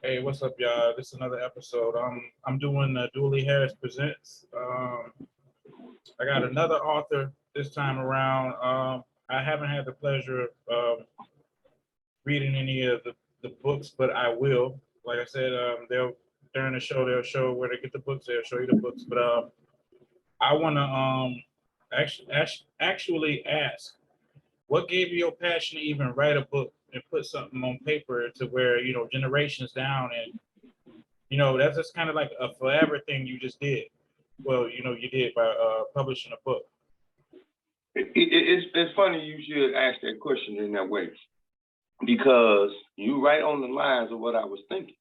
Hey, what's up, y'all? This is another episode. I'm doing Dooley Harris Presents. I got another author this time around. I haven't had the pleasure of reading any of the books, but I will. Like I said, they'll during the show they'll show where to get the books. They'll show you the books. But I want to actually ask, what gave you your passion to even write a book and put something on paper to where generations down and that's just kind of like a forever thing you just did. Well, you did by publishing a book. It's funny you should ask that question in that way because you right on the lines of what I was thinking.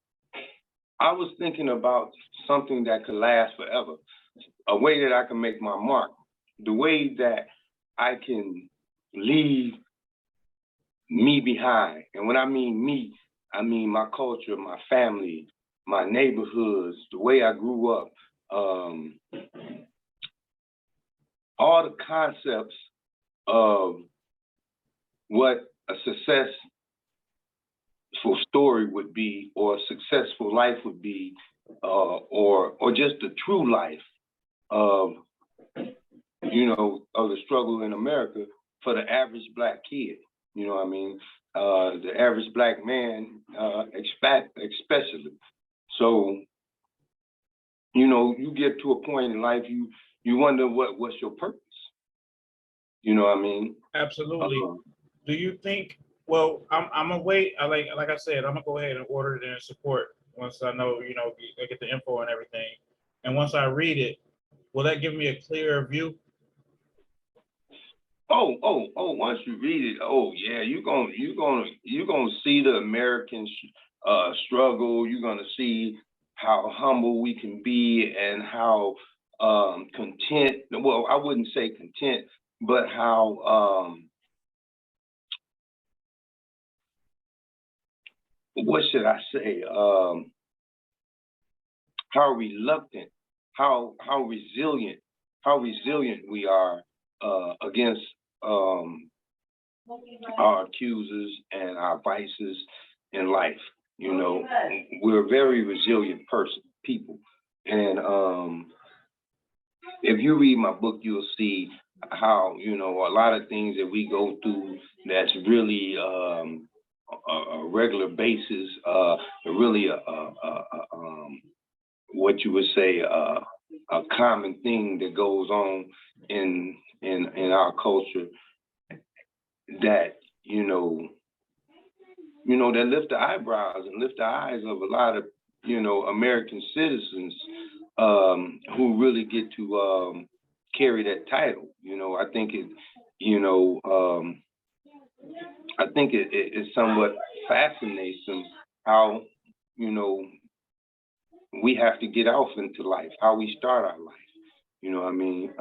I was thinking about something that could last forever, a way that I can make my mark, the way that I can leave me behind. And when I mean me, I mean my culture, my family, my neighborhoods, the way I grew up, all the concepts of what a successful story would be, or a successful life would be, or just the true life of of the struggle in America for the average Black kid. You know what I mean? The average Black man, especially. So, you get to a point in life, you wonder what's your purpose. You know what I mean? Absolutely. Do you think? Well, I'm gonna wait. Like I said, I'm gonna go ahead and order it in support once I know I get the info and everything, and once I read it, will that give me a clearer view? Oh! Once you read it, oh yeah, you're gonna see the American struggle. You're gonna see how humble we can be and how content. Well, I wouldn't say content, but how what should I say? How reluctant, how resilient, we are against our accusers and our vices in life. We're a very resilient people. And if you read my book, you'll see how, a lot of things that we go through that's really a regular basis, really what you would say a common thing that goes on in our culture that that lift the eyebrows and lift the eyes of a lot of American citizens who really get to carry that title. I think it somewhat fascinates them how we have to get off into life, how we start our life. You know what I mean?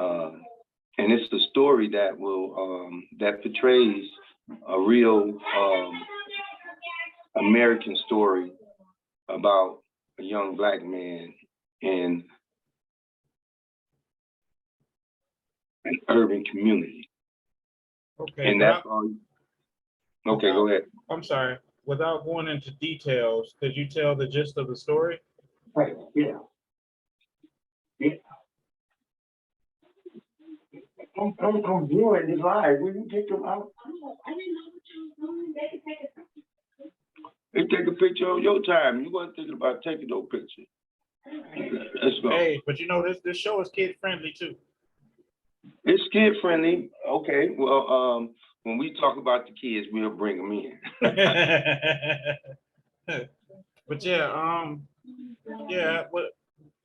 And it's a story that will that portrays a real American story about a young Black man in an urban community. Okay. And that's all. Okay, go ahead. I'm sorry. Without going into details, could you tell the gist of the story? Right. Yeah. I'm doing this live. Will you take them out? I didn't know what you were doing. They can take a picture. They take a picture of your time. You weren't thinking about taking no picture. Let's go. Hey, but this show is kid friendly too. It's kid friendly. Okay. Well, when we talk about the kids, we'll bring them in. But yeah. What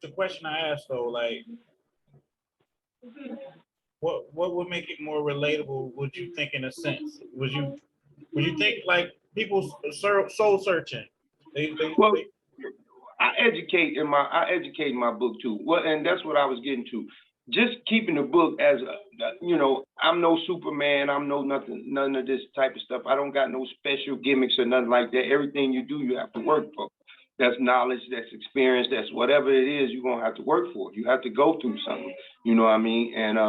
the question I asked though, like, what would make it more relatable? Would you think, in a sense? Would you think like people soul searching? Well, I educate in my book too. Well, and that's what I was getting to. Just keeping the book as I'm no Superman. I'm no none of this type of stuff. I don't got no special gimmicks or nothing like that. Everything you do, you have to work for. That's knowledge, that's experience, that's whatever it is, you're gonna have to work for. You have to go through something. You know what I mean? And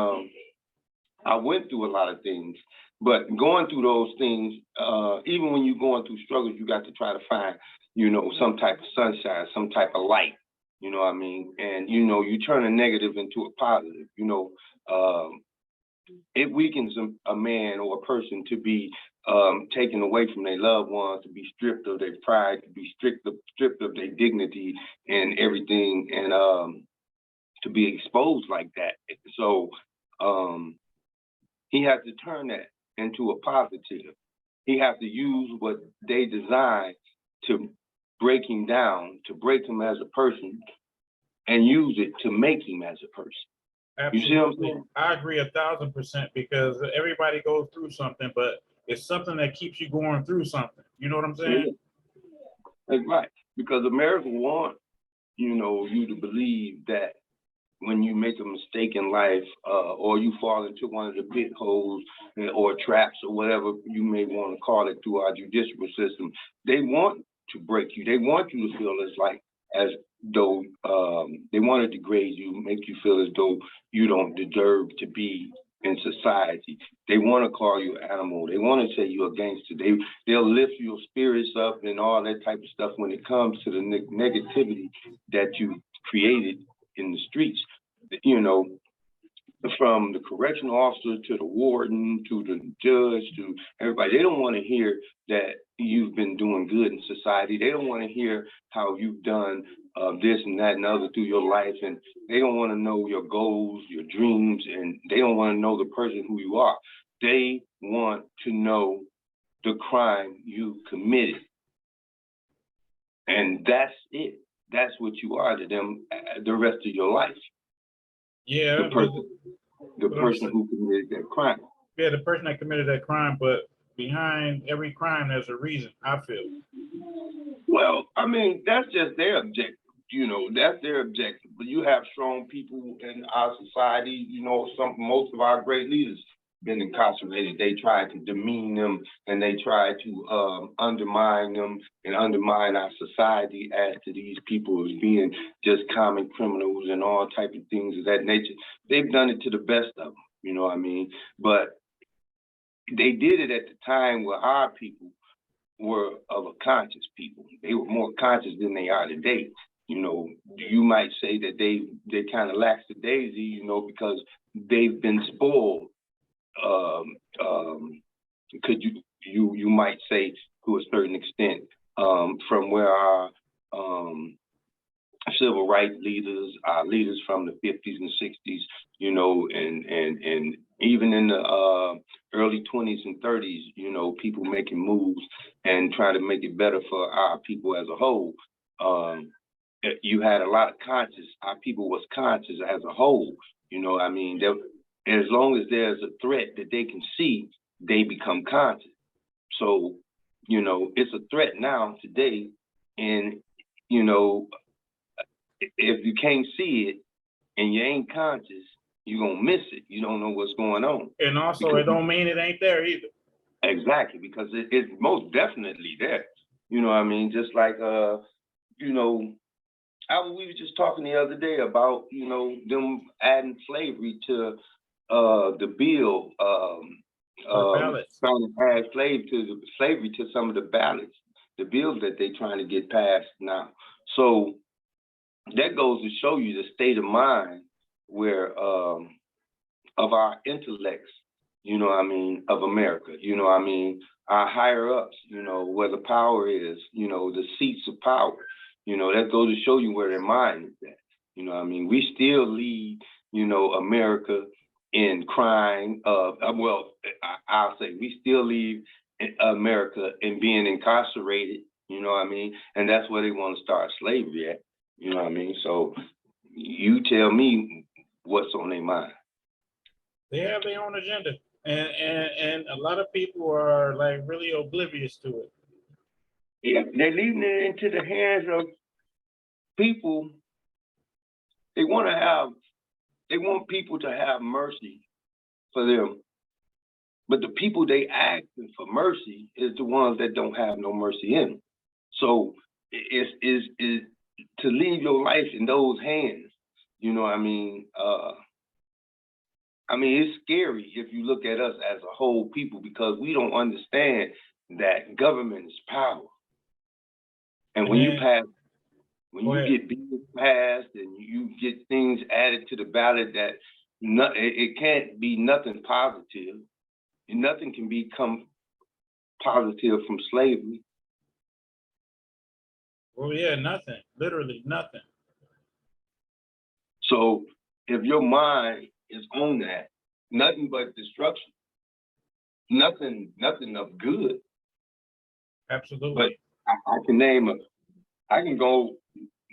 I went through a lot of things, but going through those things, even when you're going through struggles, you got to try to find some type of sunshine, some type of light, you know what I mean? And, you turn a negative into a positive, it weakens a man or a person to be taken away from their loved ones, to be stripped of their pride, to be stripped of their dignity and everything, and to be exposed like that. So he has to turn that into a positive. He has to use what they designed to break him down, to break him as a person, and use it to make him as a person. Absolutely. You see what I'm saying? I agree 1,000% because everybody goes through something, but it's something that keeps you going through something. You know what I'm saying? Yeah. That's right. Because America wants, you to believe that when you make a mistake in life, or you fall into one of the pit holes or traps or whatever you may want to call it through our judicial system, they want to break you. They want you to feel as though they want to degrade you, make you feel as though you don't deserve to be in society. They want to call you an animal. They want to say you're a gangster. They'll lift your spirits up and all that type of stuff when it comes to the negativity that you created in the streets. From the correctional officer to the warden to the judge to everybody, they don't want to hear that you've been doing good in society. They don't want to hear how you've done this and that and other through your life, and they don't want to know your goals, your dreams, and they don't want to know the person who you are. They want to know the crime you committed, and that's it. That's what you are to them the rest of your life. Yeah. The person who committed that crime. Yeah, the person that committed that crime, but behind every crime, there's a reason, I feel. Well, I mean, that's just their objective. That's their objective. But you have strong people in our society. Most of our great leaders been incarcerated. They try to demean them and they try to undermine them and undermine our society as to these people as being just common criminals and all type of things of that nature. They've done it to the best of them, you know what I mean? But they did it at the time where our people were of a conscious people. They were more conscious than they are today. You might say that they kind of lackadaisy, because they've been spoiled. Could you might say to a certain extent, from where our civil rights leaders, our leaders from the 50s and 60s, and even in the early 20s and 30s, people making moves and trying to make it better for our people as a whole. You had a lot of conscious, our people was conscious as a whole, I mean, as long as there's a threat that they can see, they become conscious. So, it's a threat now today. And, if you can't see it and you ain't conscious, you're going to miss it. You don't know what's going on. And also, it don't mean it ain't there either. Exactly, because it's most definitely there. You know what I mean? Just like, we were just talking the other day about, them adding slavery to the bill, trying to add slavery to some of the ballots, the bills that they're trying to get passed now. So that goes to show you the state of mind where of our intellects, of America, our higher ups, where the power is, the seats of power. That goes to show you where their mind is at. We still lead, America in crime. I'll say we still lead America in being incarcerated, and that's where they want to start slavery at, So you tell me what's on their mind. They have their own agenda, and a lot of people are like really oblivious to it. Yeah, they're leaving it into the hands of people. They want people to have mercy for them. But the people they asking for mercy is the ones that don't have no mercy in them. So is to leave your life in those hands, it's scary if you look at us as a whole people, because we don't understand that government is power. And And when you then, pass, when go you ahead. get bills passed and you get things added to the ballot that it can't be nothing positive, and nothing can become positive from slavery. Well, yeah, nothing, literally nothing. So if your mind is on that, nothing but destruction, nothing of good. But Absolutely. I can go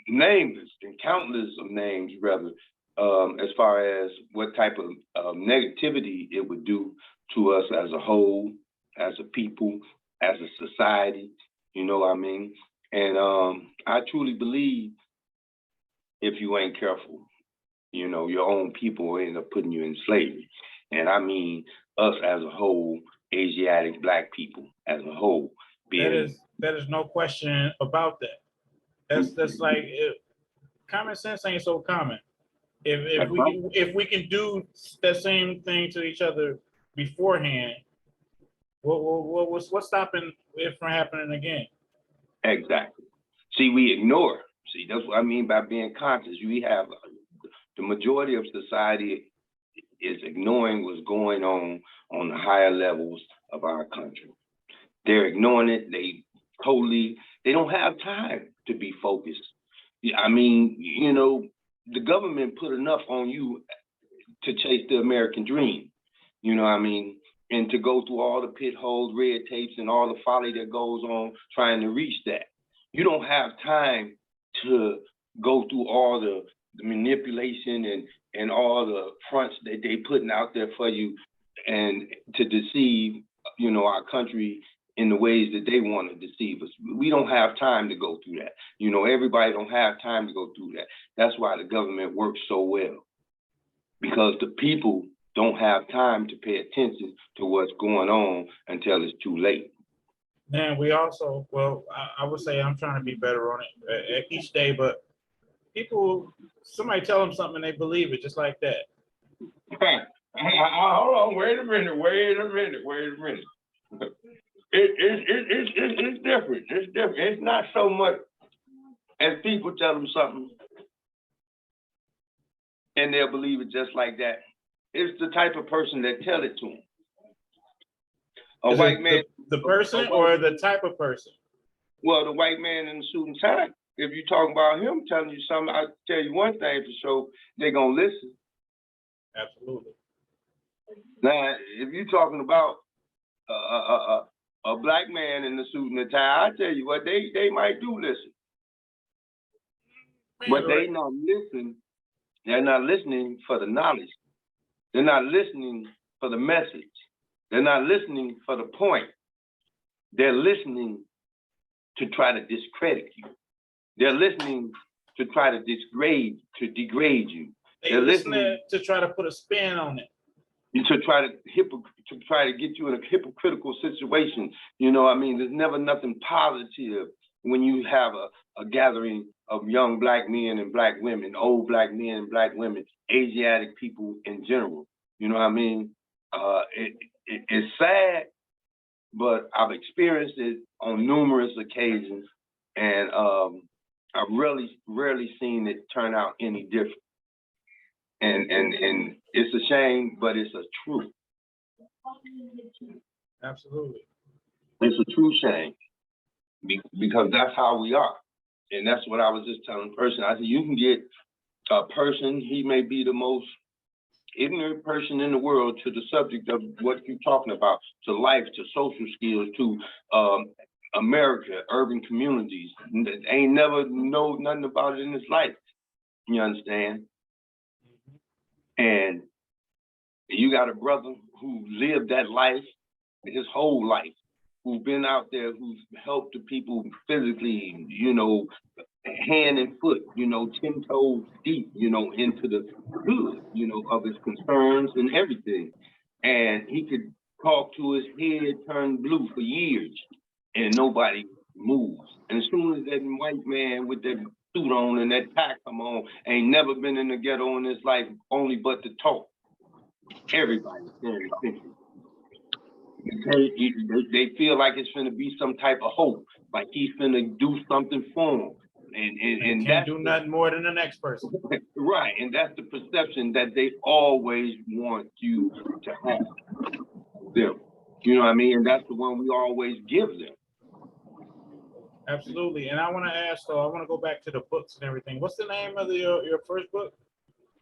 names and countless of names rather, as far as what type of negativity it would do to us as a whole, as a people, as a society, you know what I mean? And I truly believe if you ain't careful, you know, your own people will end up putting you in slavery. And I mean us as a whole, Asiatic Black people as a whole. That is no question about that. That's like common sense ain't so common. If we can do that same thing to each other beforehand, what's stopping it from happening again? Exactly. See, we ignore. See, that's what I mean by being conscious. We have the majority of society is ignoring what's going on the higher levels of our country. They're ignoring it. They don't have time to be focused. I mean, you know, the government put enough on you to chase the American dream. You know what I mean? And to go through all the pit holes, red tapes, and all the folly that goes on trying to reach that. You don't have time to go through all the manipulation and all the fronts that they putting out there for you and to deceive, you know, our country in the ways that they want to deceive us. We don't have time to go through that. You know, everybody don't have time to go through that. That's why the government works so well, because the people don't have time to pay attention to what's going on until it's too late. And we also, well, I would say I'm trying to be better on it each day, but somebody tell them something and they believe it just like that. Hold on, wait a minute. It's different. It's different. It's not so much as people tell them something and they'll believe it just like that. It's the type of person that tell it to them. A Is white it man, the person or the type of person? well, the white man in the suit and tie. If you're talking about him telling you something, I'll tell you one thing for sure, they're gonna listen. Absolutely. Now, if you're talking about a black man in the suit and the tie, I tell you what, they might do listen. But they not listening. They're not listening for the knowledge. They're not listening for the message. They're not listening for the point. They're listening to try to discredit you. They're listening to try to degrade you. They're listening to try to put a spin on it. To try to get you in a hypocritical situation. You know, I mean, there's never nothing positive when you have a gathering of young black men and black women, old black men and black women, Asiatic people in general. You know what I mean? It's sad, but I've experienced it on numerous occasions, and I've rarely seen it turn out any different. And it's a shame, but it's a truth. Absolutely. It's a true shame because that's how we are. And that's what I was just telling the person. I said, you can get a person, he may be the most ignorant person in the world to the subject of what you're talking about, to life, to social skills, to America, urban communities. Ain't never know nothing about it in his life. You understand? And you got a brother who lived that life his whole life, who's been out there, who's helped the people physically, you know, hand and foot, you know, 10 toes deep, you know, into the good, you know, of his concerns and everything. And he could talk to his head turn blue for years and nobody moves. And as soon as that white man with that suit on and that tie come on, ain't never been in the ghetto in his life, only but to talk. Everybody's paying attention. Because they feel like it's gonna be some type of hope, like he's gonna do something for them, And and can't that's do nothing more than the next person. right, and that's the perception that they always want you to have them. You know what I mean? And that's the one we always give them. Absolutely. And I want to ask, though, I want to go back to the books and everything. What's the name of your first book?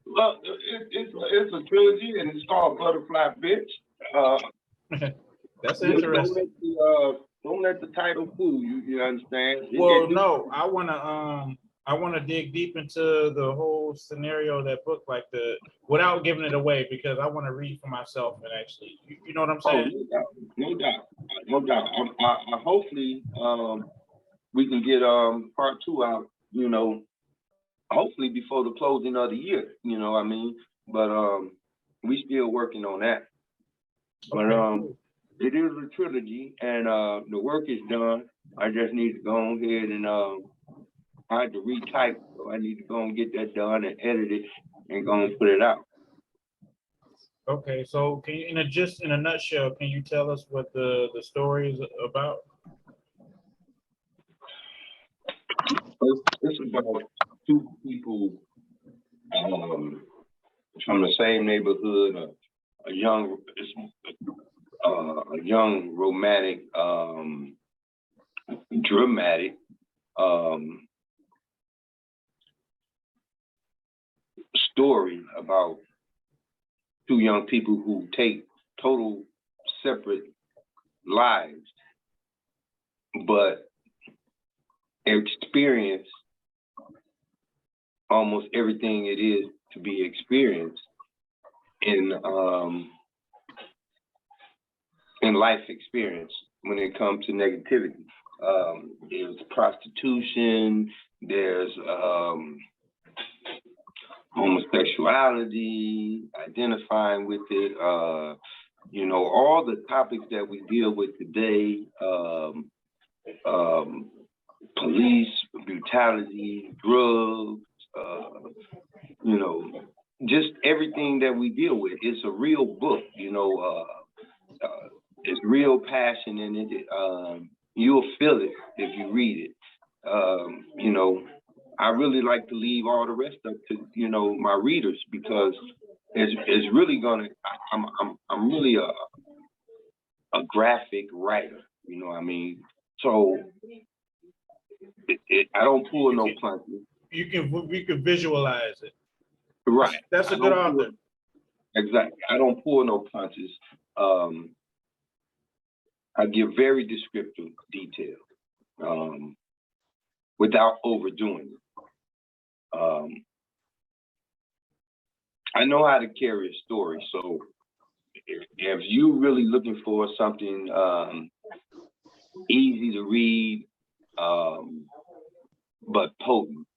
Well, it's a trilogy, and it's called Butterfly Bitch. That's interesting. Don't let the title fool you. You understand? Well, no, I want to dig deep into the whole scenario of that book, like without giving it away, because I want to read for myself and actually, you know what I'm saying? No doubt. I hopefully we can get part 2 out. You know, hopefully before the closing of the year. You know what I mean? But we still working on that. But Okay. it is a trilogy, and the work is done. I just need to go ahead and I had to retype, so I need to go and get that done and edit it and go and put it out. Okay, so can you, in a nutshell, can you tell us what the story is about? It's about 2 people from the same neighborhood, a young romantic, dramatic story about 2 young people who take total separate lives, but experience almost everything it is to be experienced in life experience when it comes to negativity. There's prostitution, there's homosexuality, identifying with it, you know, all the topics that we deal with today, police brutality, drugs, you know, just everything that we deal with. It's a real book, you know, it's real passion in it. You'll feel it if you read it. You know, I really like to leave all the rest up to, you know, my readers, because it's really gonna. I'm really a graphic writer. You know what I mean? So I don't pull no punches. We can visualize it. Right. That's a good author. Exactly. I don't pull no punches. I give very descriptive detail without overdoing it. I know how to carry a story, so if you really looking for something easy to read, but potent,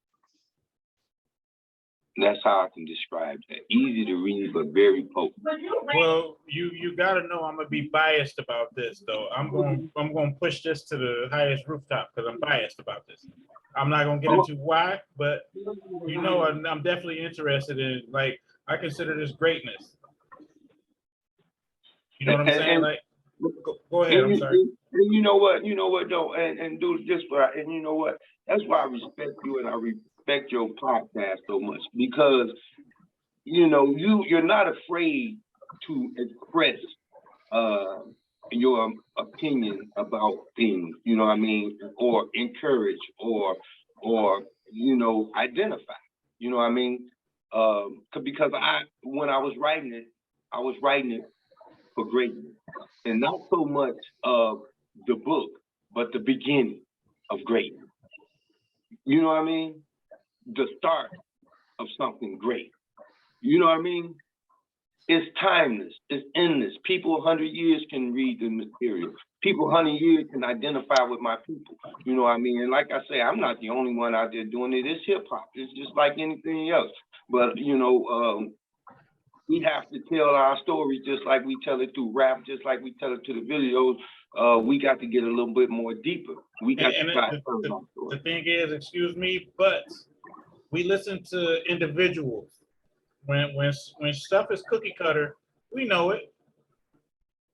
that's how I can describe that. Easy to read, but very potent. Well, you got to know I'm gonna be biased about this, though. I'm going to push this to the highest rooftop because I'm biased about this. I'm not gonna get into why, but you know, I'm definitely interested in. Like, I consider this greatness. You know what I'm saying? Like, go ahead. I'm sorry. And you know what though, and do this for, and you know what? That's why I respect you and I respect your podcast so much, because you know you're not afraid to express your opinion about things. You know what I mean? Or encourage, or you know, identify. You know what I mean? Because when I was writing it for greatness, and not so much of the book, but the beginning of greatness. You know what I mean? The start of something great. You know what I mean? It's timeless. It's endless. People 100 years can read the material. People 100 years can identify with my people. You know what I mean? And like I say, I'm not the only one out there doing it. It's hip hop. It's just like anything else. But you know, we have to tell our story just like we tell it through rap, just like we tell it to the videos. We got to get a little bit more deeper. We got the thing is, excuse me, but we listen to individuals. When stuff is cookie cutter, we know it.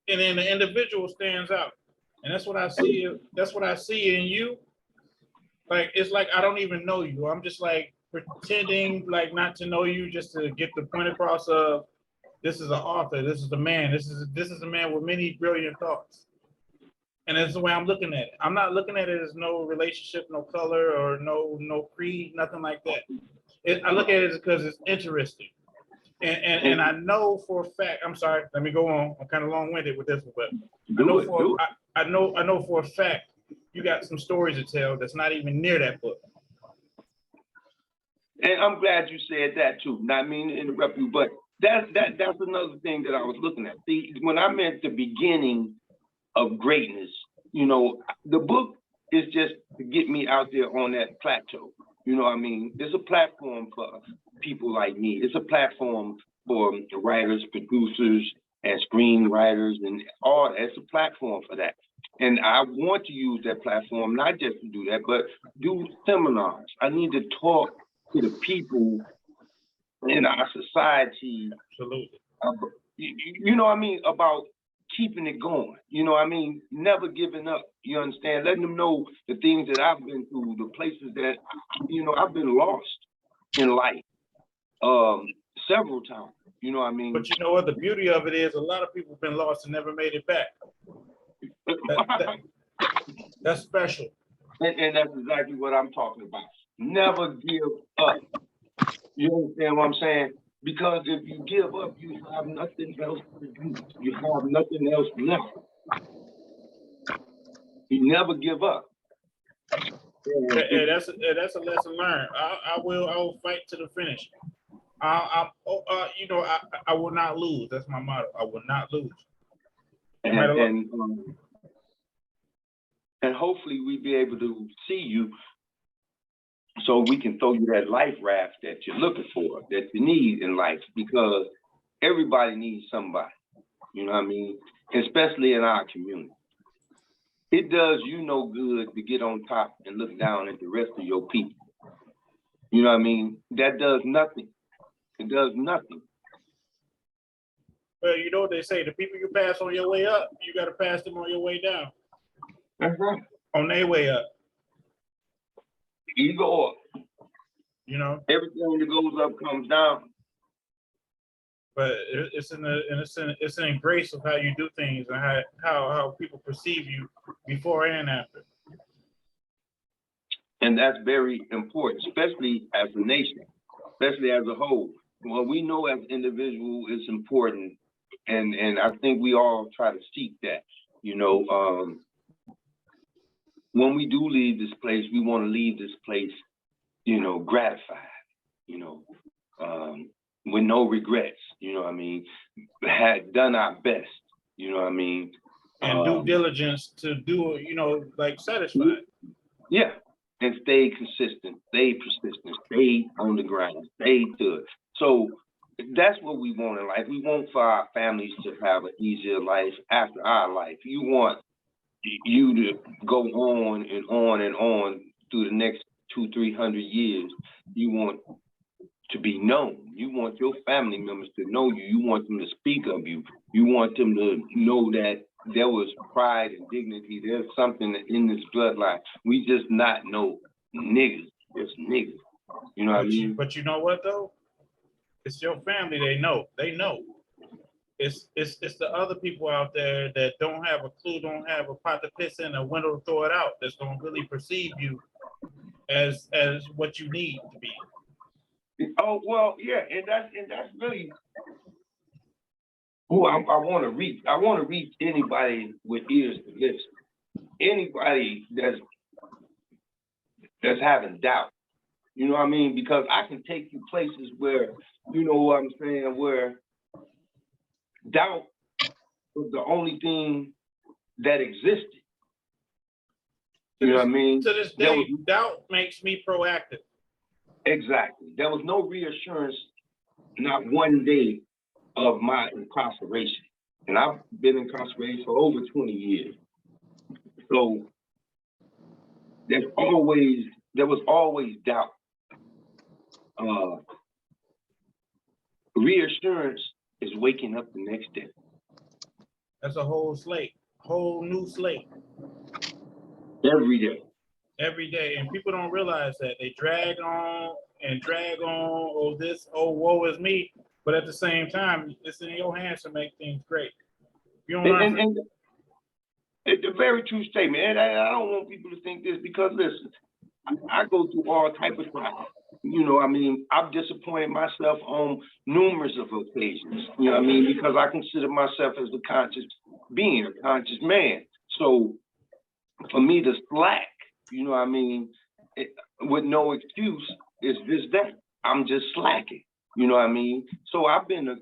and then the individual stands out. And that's what I see. That's what I see in you. Like, it's like I don't even know you. I'm just like pretending like not to know you just to get the point across of this is an author, this is a man, this is a man with many brilliant thoughts. And that's the way I'm looking at it. I'm not looking at it as no relationship, no color, or no creed, nothing like that. I look at it because it's interesting. And I know for a fact, I'm sorry, let me go on. I'm kind of long-winded with this one, but I know for a fact you got some stories to tell that's not even near that book. And I'm glad you said that too. Not mean to interrupt you, but that's another thing that I was looking at. See, when I meant the beginning of greatness, you know, the book is just to get me out there on that plateau. You know what I mean? It's a platform for people like me. It's a platform for writers, producers, and screenwriters, and all that. It's a platform for that. And I want to use that platform, not just to do that, but do seminars. I need to talk to the people in our society. Absolutely. You know what I mean? About keeping it going. You know what I mean? Never giving up. You understand? Letting them know the things that I've been through, the places that, you know, I've been lost in life several times. You know what I mean? But you know what? The beauty of it is a lot of people have been lost and never made it back. That's special. And that's exactly what I'm talking about. Never give up. You understand what I'm saying? Because if you give up, you have nothing else to do. You have nothing else left. You never give up. Yeah, that's a lesson learned. I will fight to the finish. You know, I will not lose. That's my motto. I will not lose. And hopefully we be able to see you so we can throw you that life raft that you're looking for, that you need in life, because everybody needs somebody, you know what I mean? Especially in our community. It does you no good to get on top and look down at the rest of your people. You know what I mean? That does nothing. It does nothing. Well, you know what they say, the people you pass on your way up, you got to pass them on your way down. That's right. On their way up. Either or. You know? Everything that goes up comes down. But it's in grace of how you do things and how people perceive you before and after. And that's very important, especially as a nation, especially as a whole. Well, we know as individuals it's important, and I think we all try to seek that. You know, when we do leave this place, we want to leave this place, you know, gratified, you know, with no regrets, you know what I mean, had done our best, you know what I mean. And due diligence to do, you know, like satisfied. Yeah, and stay consistent, stay persistent, stay on the grind, stay to it. So that's what we want in life. We want for our families to have an easier life after our life. You want you to go on and on and on through the next 200-300 years. You want to be known. You want your family members to know you. You want them to speak of you. You want them to know that there was pride and dignity. There's something in this bloodline. We just not know niggas. It's niggas. You know what I mean? But you know what though? It's your family. They know. They know. It's the other people out there that don't have a clue, don't have a pot to piss in, a window to throw it out, that's gonna really perceive you as what you need to be. Oh well, yeah, and that's really who I want to reach. I want to reach anybody with ears to listen. Anybody that's having doubt. You know what I mean? Because I can take you places where, you know what I'm saying, where doubt was the only thing that existed. You know what I mean? To this day, doubt makes me proactive. Exactly. There was no reassurance, not one day of my incarceration. And I've been incarcerated for over 20 years. So there was always doubt. Reassurance is waking up the next day. That's a whole slate, whole new slate every day. every day. And people don't realize that. They drag on and drag on, oh, this, oh, woe is me. But at the same time, it's in your hands to make things great. You don't learn And it's a very true statement. And I don't want people to think this because listen, I go through all type of trials. You know, I mean, I've disappointed myself on numerous of occasions. You know what I mean? Because I consider myself as a conscious being, a conscious man. So for me to slack, you know what I mean, with no excuse is just that. I'm just slacking. You know what I mean? So I've been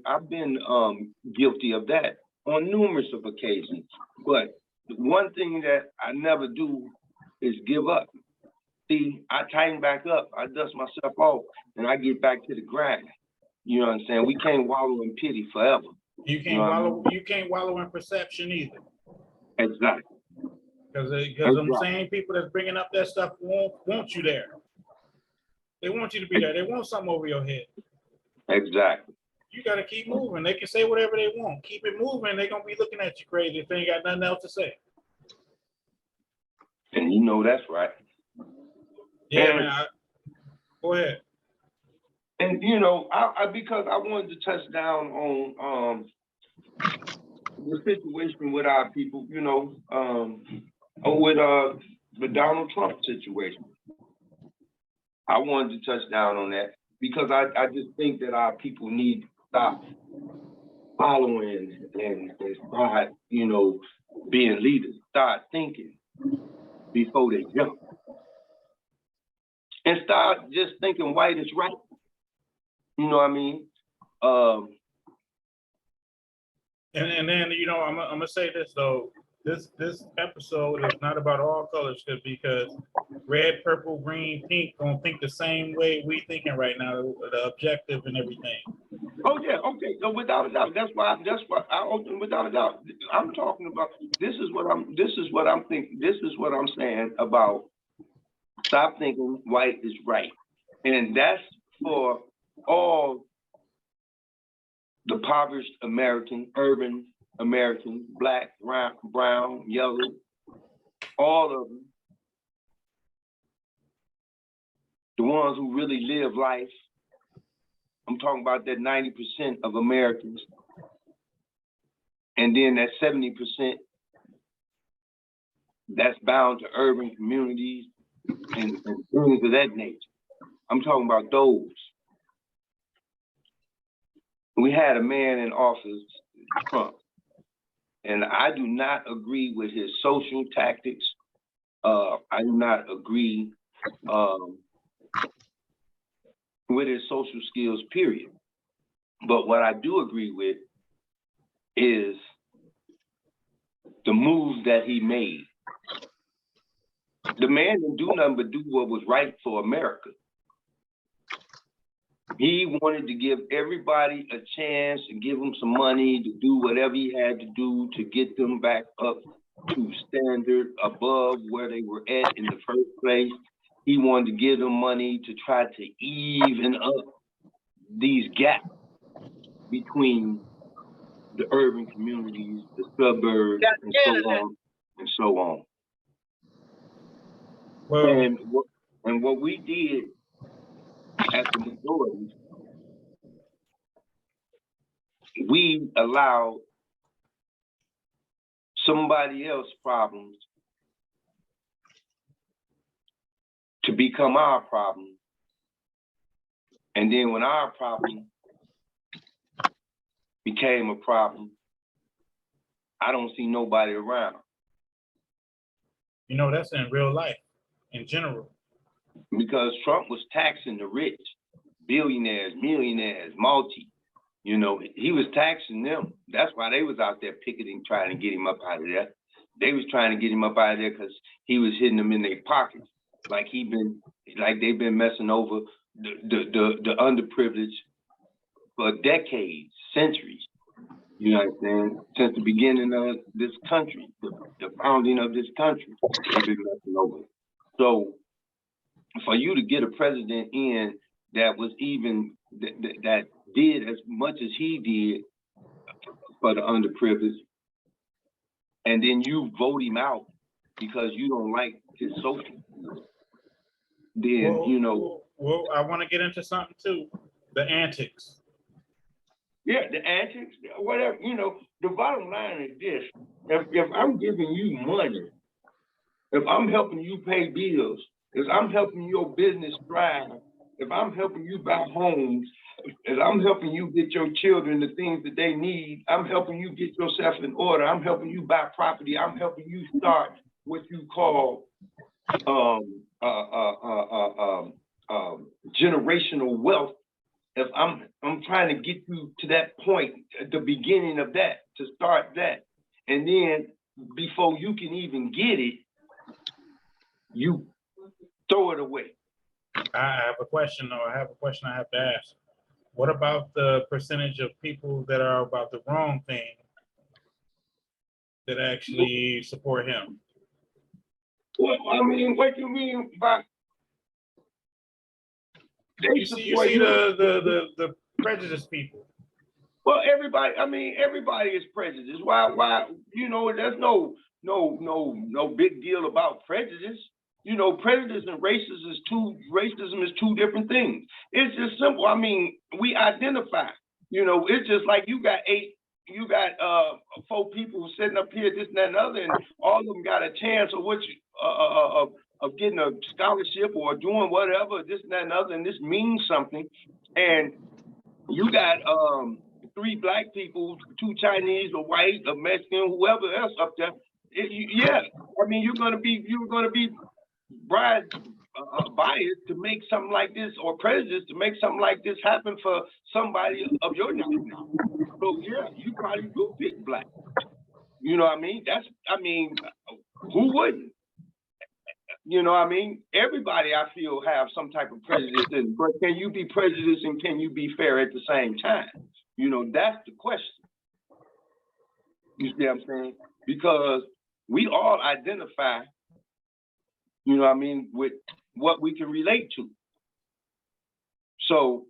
guilty of that on numerous of occasions. But one thing that I never do is give up. See, I tighten back up, I dust myself off, and I get back to the grind. You know what I'm saying? We can't wallow in pity forever. You can't wallow. You can't wallow in perception either. Exactly. Because them same people that's bringing up that stuff want you there. They want you to be there. They want something over your head. Exactly. You got to keep moving. They can say whatever they want. Keep it moving. They're gonna be looking at you crazy if they ain't got nothing else to say. And you know that's right. Yeah, and, man. Go ahead. And you know, I because I wanted to touch down on the situation with our people, you know, with the Donald Trump situation. I wanted to touch down on that because I just think that our people need to stop following and start, you know, being leaders, start thinking before they jump. And start just thinking white is right. You know what I mean? And then, you know, I'm gonna say this though. This episode is not about all colors because red, purple, green, pink gonna think the same way we thinking right now, the objective and everything. Oh yeah, okay. No, without a doubt. That's why without a doubt. I'm talking about this is what I'm thinking. This is what I'm saying about stop thinking white is right. And that's for all the impoverished American, urban American, black, brown, yellow, all of them. The ones who really live life. I'm talking about that 90% of Americans. And then that 70% that's bound to urban communities and things of that nature. I'm talking about those. We had a man in office, Trump, and I do not agree with his social tactics. I do not agree with his social skills, period. But what I do agree with is the moves that he made. The man didn't do nothing but do what was right for America. He wanted to give everybody a chance and give them some money to do whatever he had to do to get them back up to standard above where they were at in the first place. He wanted to give them money to try to even up these gaps between the urban communities, the suburbs, and so on and so on. Well, and what we did as the majority, we allowed somebody else's problems to become our problem. And then when our problem became a problem, I don't see nobody around. You know, that's in real life, in general. Because Trump was taxing the rich, billionaires, millionaires, multi. You know, he was taxing them. That's why they was out there picketing, trying to get him up out of there. They was trying to get him up out of there because he was hitting them in their pockets, like they've been messing over the underprivileged for decades, centuries. You know what I'm saying? Since the beginning of this country, the founding of this country, they've been messing over. So for you to get a president in that was even that did as much as he did for the underprivileged, and then you vote him out because you don't like his social, then, Well, I want to get into something too. The antics. yeah, the antics, whatever, the bottom line is this. If I'm giving you money, if I'm helping you pay bills, if I'm helping your business thrive, if I'm helping you buy homes, if I'm helping you get your children the things that they need, I'm helping you get yourself in order, I'm helping you buy property, I'm helping you start what you call generational wealth. If I'm trying to get you to that point at the beginning of that, to start that, and then before you can even get it, you throw it away. I have a question though. I have to ask. What about the percentage of people that are about the wrong thing that actually support him? Well, I mean, what do you mean by You see the prejudiced people. Well, everybody is prejudiced. Why? There's no big deal about prejudice. Prejudice and racism is two different things. It's just simple. I mean, we identify. It's just like you got 4 people sitting up here, this and that and other, and all of them got a chance of getting a scholarship or doing whatever, this and that and other, and this means something. And you got 3 black people, 2 Chinese, a white, a Mexican, whoever else up there. You're gonna be biased to make something like this, or prejudiced to make something like this happen for somebody of your nationality. So yeah, you probably will pick black. You know what I mean? Who wouldn't? Everybody, I feel, have some type of prejudice, but can you be prejudiced and can you be fair at the same time? That's the question. You see what I'm saying? Because we all identify, with what we can relate to. So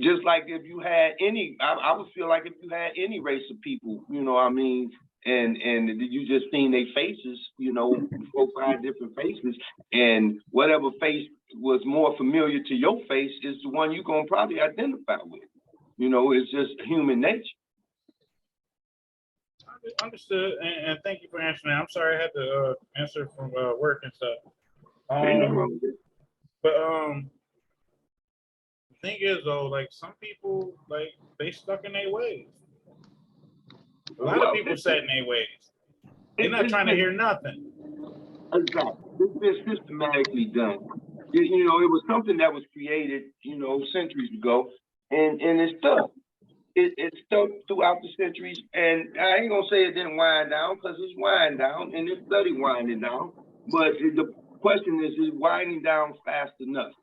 just like if you had I would feel like if you had any race of people, and you just seen their faces, 4 or 5 different faces, and whatever face was more familiar to your face is the one you're gonna probably identify with. It's just human nature. Understood, and thank you for answering that. I'm sorry I had to answer from work and stuff. But the thing is though, like some people, like they stuck in their ways. A lot of people set in their ways. They're not trying to hear nothing. Exactly. It's been systematically done. It was something that was created, centuries ago, and it's stuck. It's stuck throughout the centuries, and I ain't gonna say it didn't wind down, because it's winding down, and it's steady winding down. But the question is it winding down fast enough?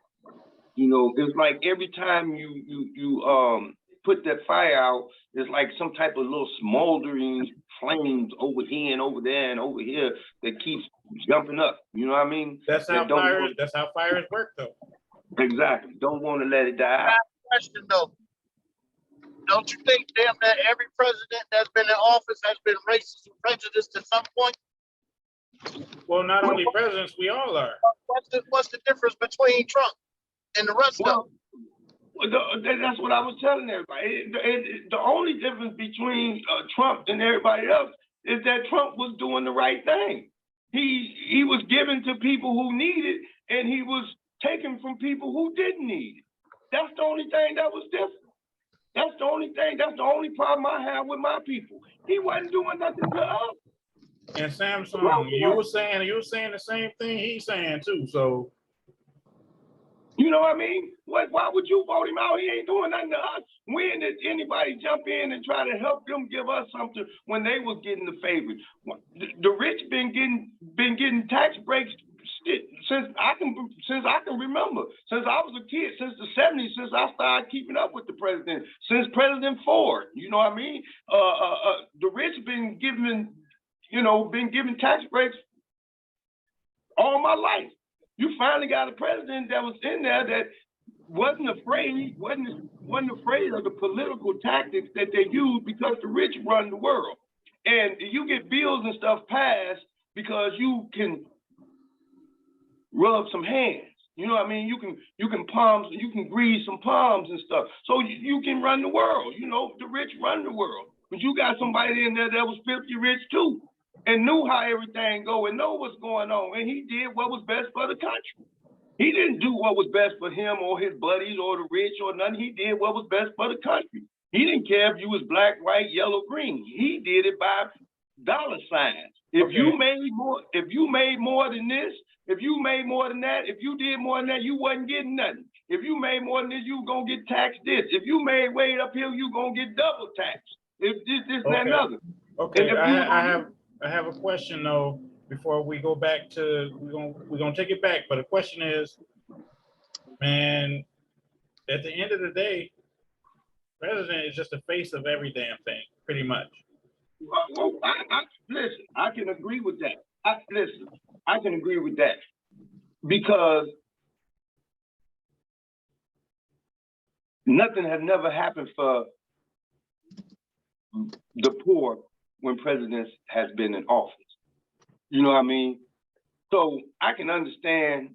It's like every time you put that fire out, there's like some type of little smoldering flames over here and over there and over here that keeps jumping up. You know what I mean? That's how fires work, though. Exactly. Don't want to let it die. Question though. Don't you think, damn, that every president that's been in office has been racist and prejudiced at some point? Well, not only presidents, we all are. What's the difference between Trump and the rest of them? That's what I was telling everybody. The only difference between Trump and everybody else is that Trump was doing the right thing. He was giving to people who needed, and he was taking from people who didn't need it. That's the only thing that was different. That's the only thing. That's the only problem I have with my people. He wasn't doing nothing to us. And Samsung, you were saying the same thing he's saying too. So you know what I mean? Why would you vote him out? He ain't doing nothing to us. When did anybody jump in and try to help them give us something when they was getting the favors? The rich been getting tax breaks since I can remember. Since I was a kid, since the 70s, since I started keeping up with the president, since President Ford. You know what I mean? The rich been given tax breaks all my life. You finally got a president that was in there that wasn't afraid of the political tactics that they use, because the rich run the world. And you get bills and stuff passed because you can rub some hands. You know what I mean? You can grease some palms and stuff. So you can run the world. You know, the rich run the world. But you got somebody in there that was 50 rich too, and knew how everything go and know what's going on. And he did what was best for the country. He didn't do what was best for him or his buddies or the rich or nothing. He did what was best for the country. He didn't care if you was black, white, yellow, green. He did it by dollar signs. If you made more than this, if you made more than that, if you did more than that, you wasn't getting nothing. If you made more than this, you gonna get taxed this. If you made way up here, you gonna get double taxed. If this, that, and other. Okay, I have a question though. Before we go back to, we're gonna take it back. But the question is, man, at the end of the day, president is just the face of every damn thing, pretty much. Well, listen, I can agree with that. I can agree with that because nothing has never happened for the poor when presidents has been in office. You know what I mean? So I can understand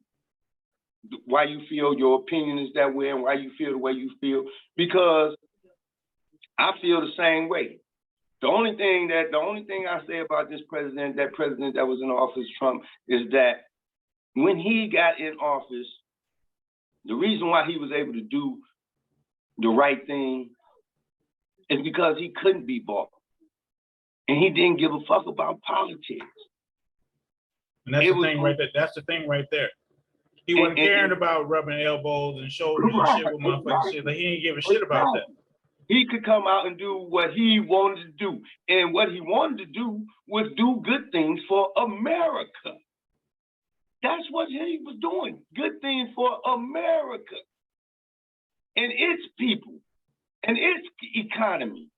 why you feel your opinion is that way and why you feel the way you feel, because I feel the same way. The only thing I say about this president, that president that was in office, Trump, is that when he got in office, the reason why he was able to do the right thing is because he couldn't be bought. And he didn't give a fuck about politics. And that's the thing right there. That's the thing right there. He wasn't caring about rubbing elbows and shoulders and shit with motherfucking shit. Like, he didn't give a shit about that. He could come out and do what he wanted to do. And what he wanted to do was do good things for America. That's what he was doing. Good things for America and its people and its economy.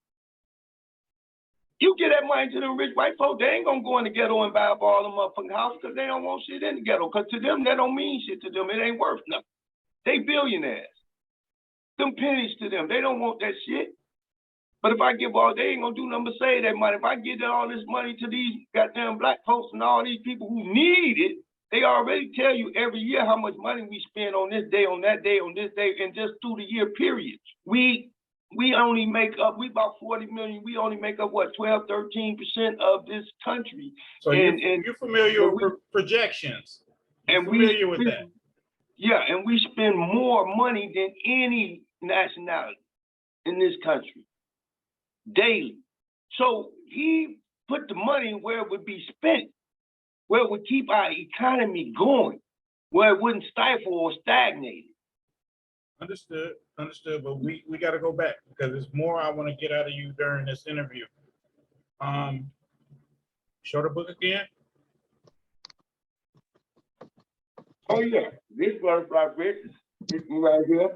You get that money to them rich white folks, they ain't gonna go in the ghetto and buy up all them motherfucking houses because they don't want shit in the ghetto. Because to them, that don't mean shit to them. It ain't worth nothing. They billionaires. Them pennies to them, they don't want that shit. But if I give all, they ain't gonna do nothing but save that money. If I give all this money to these goddamn black folks and all these people who need it, they already tell you every year how much money we spend on this day, on that day, on this day, and just through the year period. We only make up, we about 40 million, we only make up what, 12, 13% of this country. So you're familiar with projections. You're familiar with that. Yeah, and we spend more money than any nationality in this country daily. So he put the money where it would be spent, where it would keep our economy going, where it wouldn't stifle or stagnate. Understood. But we got to go back because there's more I want to get out of you during this interview. Show the book again. Oh yeah, this butterfly fish, this one right here.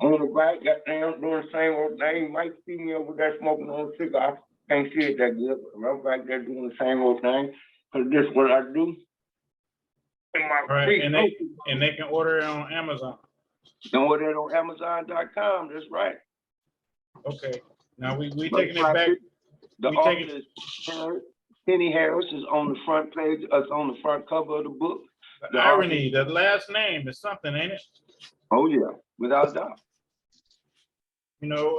On the right, goddamn, doing the same old thing. You might see me over there smoking on a cigar. Can't see it that good, but I'm right there doing the same old thing. Cause this is what I do. Right, and they can order it on Amazon. Can order it on Amazon.com. That's right. Okay. Now we taking it back. The author is Penny Harris is on the front page. It's on the front cover of the book. The irony, the last name is something, ain't it? Oh yeah, without a doubt. You know,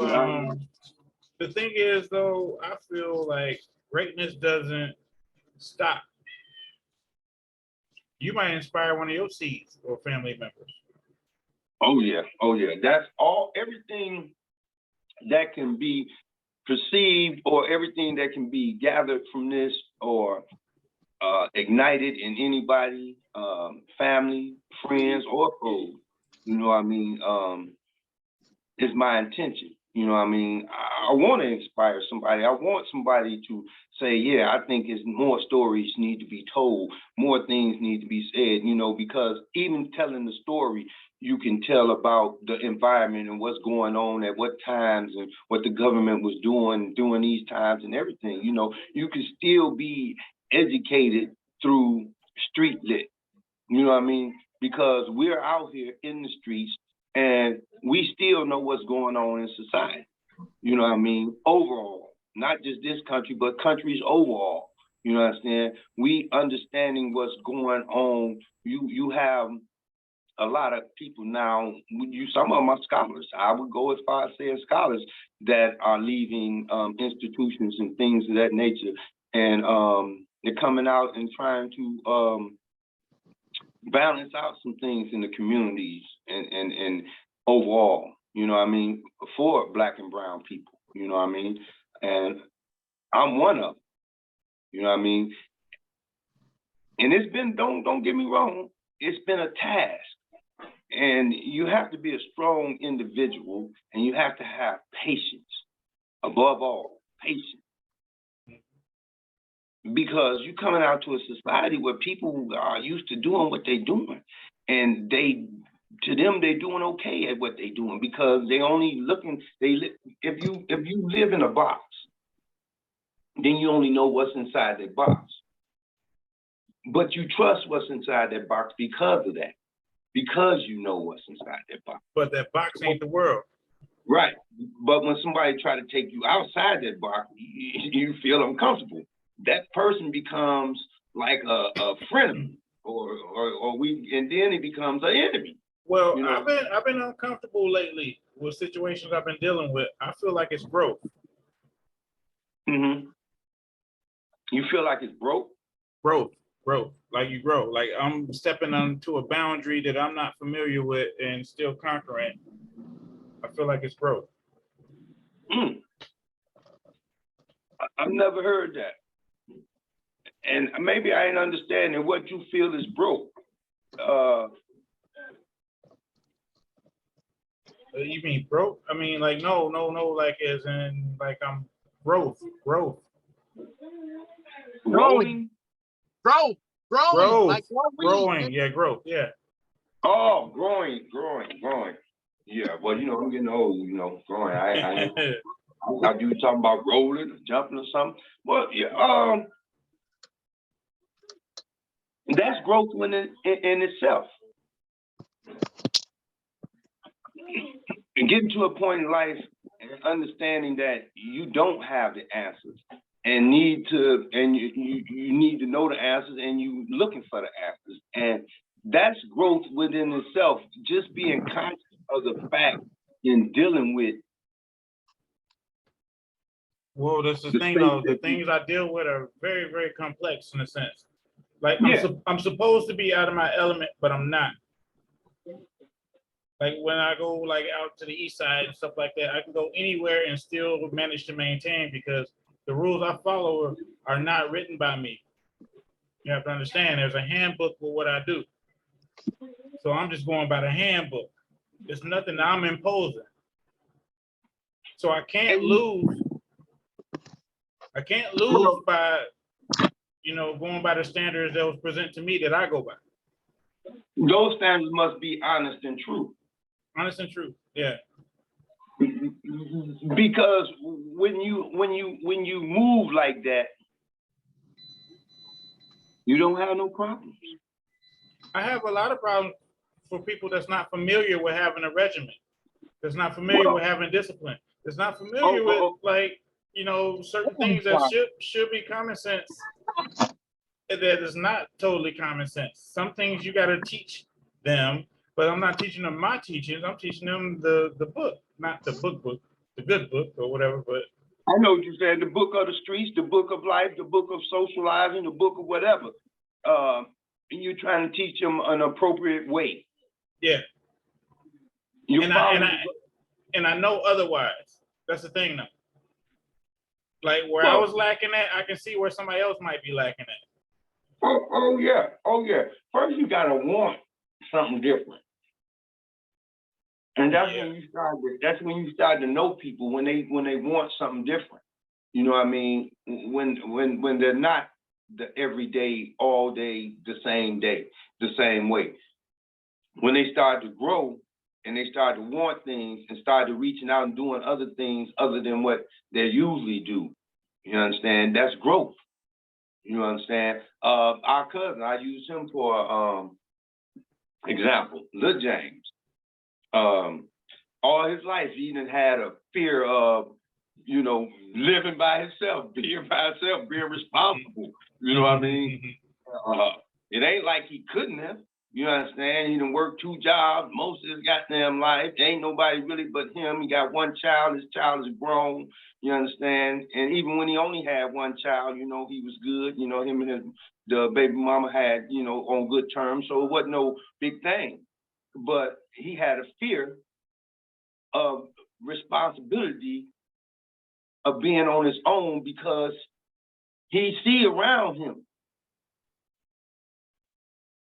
the thing is though, I feel like greatness doesn't stop. You might inspire one of your seeds or family members. Oh yeah. That's all, everything that can be perceived or everything that can be gathered from this or ignited in anybody, family, friends, or foes. You know what I mean? Is my intention. You know what I mean? I want to inspire somebody. I want somebody to say, yeah, I think it's more stories need to be told, more things need to be said, you know, because even telling the story, you can tell about the environment and what's going on at what times and what the government was doing during these times and everything. You know, you can still be educated through street lit. You know what I mean? Because we're out here in the streets and we still know what's going on in society. You know what I mean? Overall, not just this country, but countries overall. You know what I'm saying? We understanding what's going on. You have a lot of people now, some of them are scholars. I would go as far as saying scholars that are leaving institutions and things of that nature. And they're coming out and trying to balance out some things in the communities and overall, you know what I mean, for Black and brown people, you know what I mean? And I'm one of them, you know what I mean? And it's been, don't get me wrong, it's been a task. And you have to be a strong individual, and you have to have patience, above all, patience. Because you're coming out to a society where people are used to doing what they're doing, and to them they're doing okay at what they're doing because they only looking. If you live in a box, then you only know what's inside that box. But you trust what's inside that box because of that, because you know what's inside that box. But that box ain't the world. Right. But when somebody try to take you outside that box, you feel uncomfortable. That person becomes like a friend, and then it becomes an enemy. Well, you know? I've been uncomfortable lately with situations I've been dealing with. I feel like it's growth. Mm-hmm. You feel like it's broke? Growth. Like you grow. Like I'm stepping onto a boundary that I'm not familiar with and still conquering. I feel like it's growth. I've never heard that. And maybe I ain't understanding what you feel is broke. You mean broke? I mean, like, no, like as in, like I'm growth. Growing? Growing. Like growing, yeah, growth, yeah. Oh, growing. Yeah, well, I'm getting old, growing. I thought you were talking about rolling or jumping or something. Well, yeah, that's growth in itself. And getting to a point in life and understanding that you don't have the answers and you need to know the answers and you looking for the answers. And that's growth within itself, just being conscious of the fact in dealing with. Well, that's the thing though, the things I deal with are very, very complex in a sense. Like I'm supposed to be out of my element, but I'm not. Like when I go like out to the east side and stuff like that, I can go anywhere and still manage to maintain because the rules I follow are not written by me. You have to understand there's a handbook for what I do. So I'm just going by the handbook. There's nothing that I'm imposing. So I can't lose. I can't lose by, going by the standards that was presented to me that I go by. Those standards must be honest and true. Honest and true, yeah. Because when you move like that, you don't have no problems. I have a lot of problems for people that's not familiar with having a regimen, that's not familiar with having discipline, that's not familiar with certain things that should be common sense. That is not totally common sense. Some things you got to teach them, but I'm not teaching them my teachings. I'm teaching them the book, not the book, the good book or whatever. But I know what you said, the book of the streets, the book of life, the book of socializing, the book of whatever. And you're trying to teach them an appropriate way. Yeah. And I know otherwise. That's the thing, though. Like where I was lacking at, I can see where somebody else might be lacking at. Oh yeah. First, you gotta want something different, and that's when you start to know people when they want something different. You know what I mean? When they're not the everyday, all day, the same way. When they start to grow and they start to want things and start to reaching out and doing other things other than what they usually do. You understand? That's growth. You understand? Our cousin, I use him for example, Lil James. All his life, he even had a fear of you know, living by himself, being by himself, being responsible. You know what I mean? It ain't like he couldn't have. You understand? He done worked 2 jobs most of his goddamn life. There ain't nobody really but him. He got 1 child. His child is grown. You understand? And even when he only had 1 child, you know, he was good. You know, him and the baby mama had, you know, on good terms. So it wasn't no big thing. But he had a fear of responsibility of being on his own because he see around him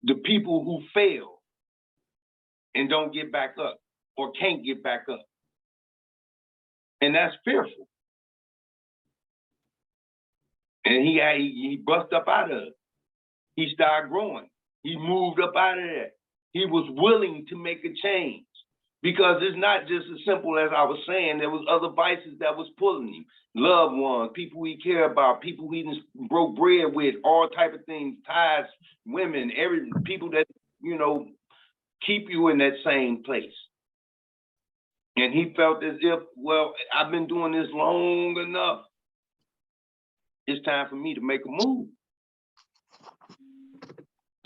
the people who fail and don't get back up or can't get back up. And that's fearful. And he bust up out of it. He started growing. He moved up out of that. He was willing to make a change because it's not just as simple as I was saying. There was other vices that was pulling him. Loved ones, people he care about, people he broke bread with, all type of things, ties, women, people that, you know, keep you in that same place. And he felt as if, well, I've been doing this long enough. It's time for me to make a move.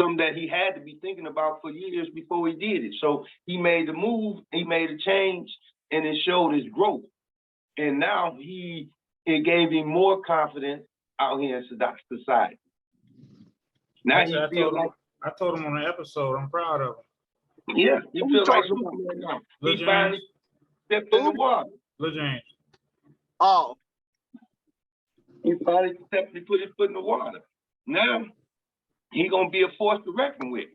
Something that he had to be thinking about for years before he did it. So he made the move, he made a change, and it showed his growth. And now it gave him more confidence out here in society. Now he feels like, I told him on the episode, I'm proud of him. yeah, he feels like Superman now. He finally stepped in the water. Lil James. Oh, He finally put his foot in the water. Now he gonna be a force to reckon with.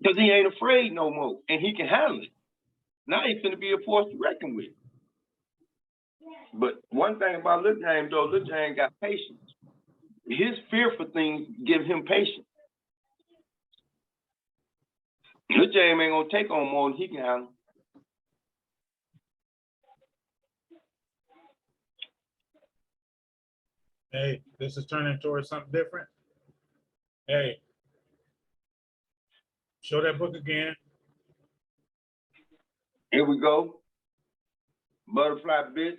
Because he ain't afraid no more. And he can handle it. Now he's gonna be a force to reckon with. But one thing about Lil James though, Lil James got patience. His fear for things give him patience. Lil James ain't gonna take on more than he can handle. Hey, this is turning towards something different. Hey, show that book again. Here we go. Butterfly Bitch.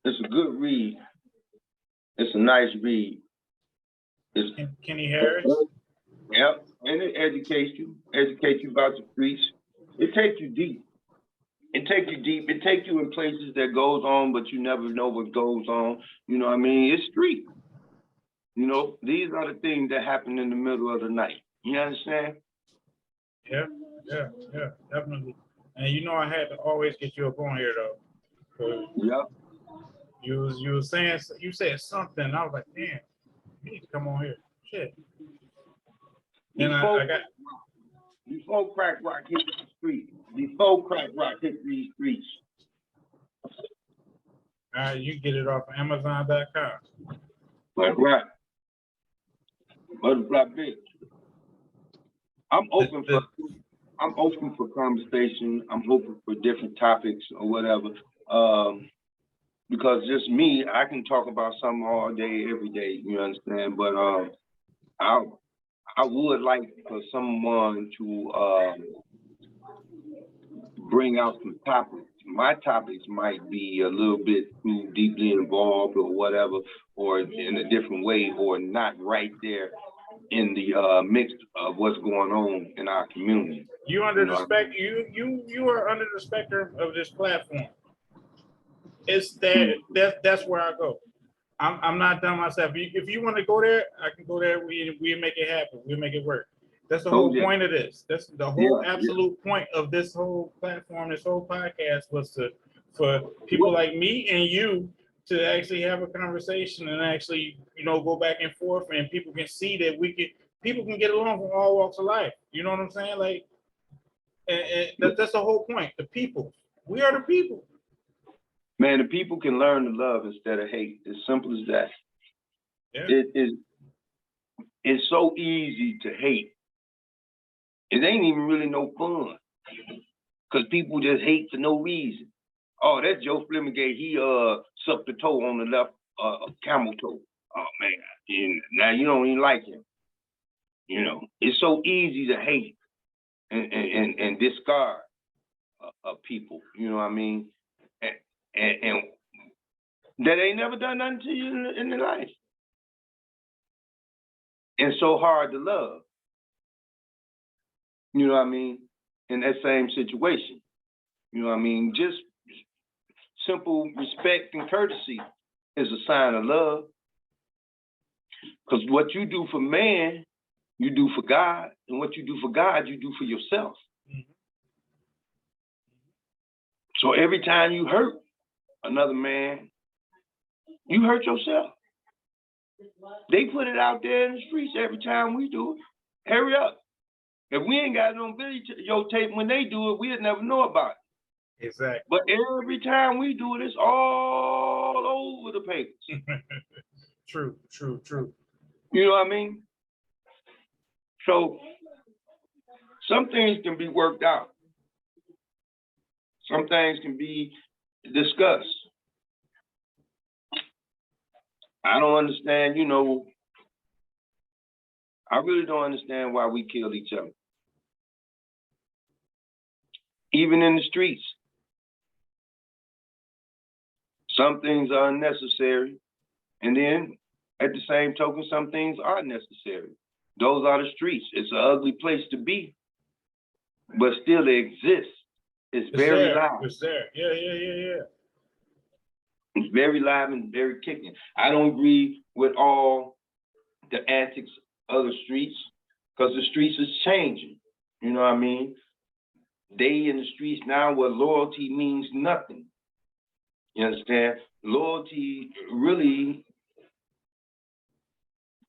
It's a good read. It's a nice read. It's Kenny Harris. Yep, and it educates you about the streets. It takes you deep. It takes you in places that goes on, but you never know what goes on. You know what I mean? It's street. You know, these are the things that happen in the middle of the night. You understand? Yeah, definitely. And you know I had to always get you up on here though. Yep. You were saying, you said something, and I was like, damn, you need to come on here. Shit. And I got before crack rock hit the street. you get it off of Amazon.com. That's right. Butterfly Bitch. I'm open for conversation. I'm open for different topics or whatever. Because just me, I can talk about something all day, every day. You understand? But I would like for someone to bring out some topics. My topics might be a little bit too deeply involved or whatever, or in a different way, or not right there in the mix of what's going on in our community. You are under the spectrum of this platform. It's that's where I go. I'm not done myself. If you want to go there, I can go there. We make it happen. We make it work. That's the whole point of this. That's the whole absolute point of this whole platform, this whole podcast was for people like me and you to actually have a conversation and actually, go back and forth, and people can see that people can get along from all walks of life. You know what I'm saying? Like, and that's the whole point. The people. We are the people. Man, the people can learn to love instead of hate. As simple as that. Yeah. It's so easy to hate. It ain't even really no fun. Because people just hate for no reason. Oh, that's Joe Flemingate. He sucked the toe on the left camel toe. Oh man, now you don't even like him. It's so easy to hate and discard people. You know what I mean? and that ain't never done nothing to you in their life. And so hard to love. You know what I mean? In that same situation. You know what I mean? Just simple respect and courtesy is a sign of love. Because what you do for man, you do for God. And what you do for God, you do for yourself. Mhm. So every time you hurt another man, you hurt yourself. They put it out there in the streets every time we do it. Hurry up. If we ain't got no video tape when they do it, we'd never know about it. Exactly. But every time we do it, it's all over the papers. True. You know what I mean? So some things can be worked out. Some things can be discussed. I don't understand, you know, I really don't understand why we kill each other. Even in the streets. Some things are unnecessary. And then at the same token, some things are necessary. Those are the streets. It's an ugly place to be, but still they exist. It's very there. loud. It's there. Yeah. It's very live and very kicking. I don't agree with all the antics of the streets because the streets is changing. You know what I mean? They in the streets now where loyalty means nothing. You understand? Loyalty really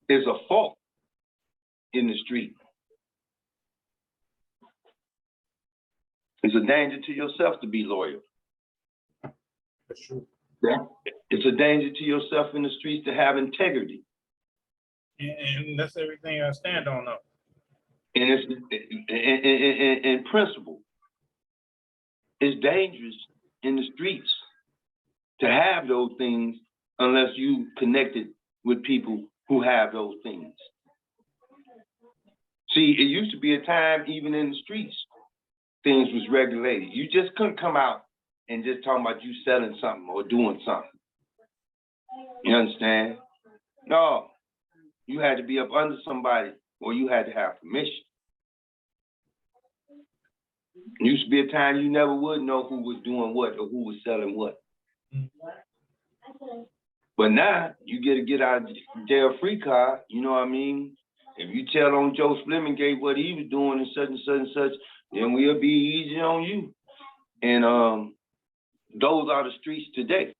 is a fault in the street. It's a danger to yourself to be loyal. That's true. Yeah. It's a danger to yourself in the streets to have integrity. And that's everything I stand on, though. And it's in principle. It's dangerous in the streets to have those things unless you connected with people who have those things. See, it used to be a time even in the streets, things was regulated. You just couldn't come out and just talk about you selling something or doing something. You understand? No, you had to be up under somebody or you had to have permission. It used to be a time you never would know who was doing what or who was selling what. But now you get out of jail free card, you know what I mean? If you tell on Joe Flemingate what he was doing and such and such and such, then we'll be easy on you. And those are the streets today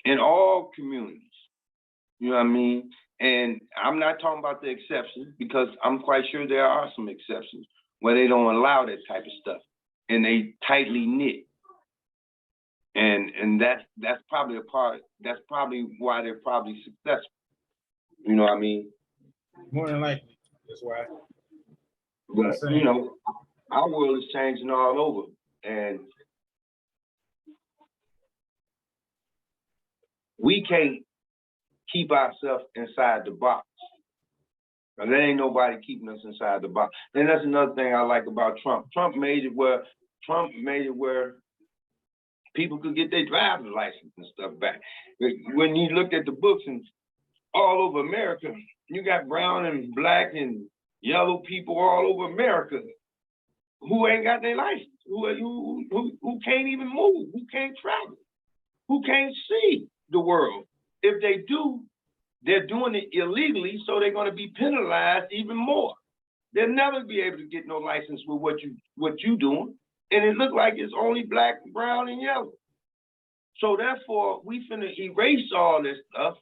in all communities. You know what I mean? And I'm not talking about the exceptions because I'm quite sure there are some exceptions where they don't allow that type of stuff and they tightly knit. And that's probably that's probably why they're probably successful. You know what I mean? More than likely, that's why. But you know, our world is changing all over, and we can't keep ourselves inside the box. Now, there ain't nobody keeping us inside the box. And that's another thing I like about Trump. Trump made it where people could get their driver's license and stuff back. When you looked at the books and all over America, you got brown and black and yellow people all over America who ain't got their license, who can't even move, who can't travel, who can't see the world. If they do, they're doing it illegally, so they're going to be penalized even more. They'll never be able to get no license with what you doing. And it looked like it's only black, brown, and yellow. So therefore, we finna erase all this stuff,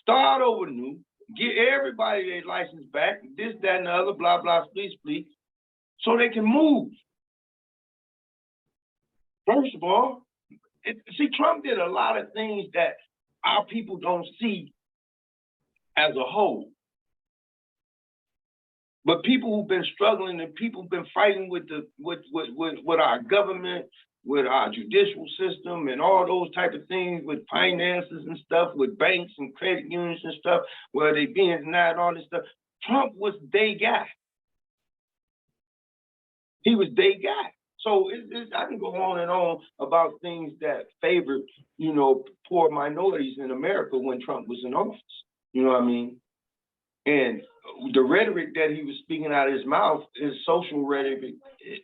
start over new, get everybody their license back, this, that, and the other, blah, blah, spleet, so they can move. First of all, see, Trump did a lot of things that our people don't see as a whole. But people who've been struggling and people who've been fighting with our government, with our judicial system and all those type of things, with finances and stuff, with banks and credit unions and stuff, where they being denied all this stuff, Trump was their guy. He was their guy. So I can go on and on about things that favored, poor minorities in America when Trump was in office. You know what I mean? And the rhetoric that he was speaking out of his mouth is social rhetoric.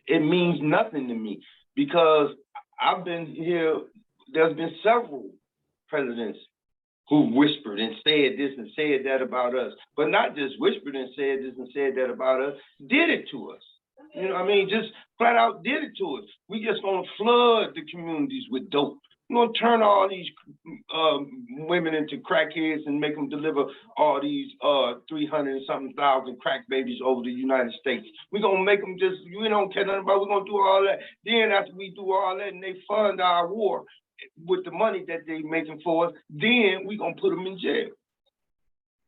It means nothing to me because I've been here. There's been several presidents who whispered and said this and said that about us, but not just whispered and said this and said that about us, did it to us. You know what I mean? Just flat out did it to us. We just gonna flood the communities with dope. We're gonna turn all these women into crackheads and make them deliver all these 300 and something thousand crack babies over the United States. We're gonna make them just, we don't care nothing about, we're gonna do all that. Then after we do all that and they fund our war with the money that they making for us, then we're gonna put them in jail.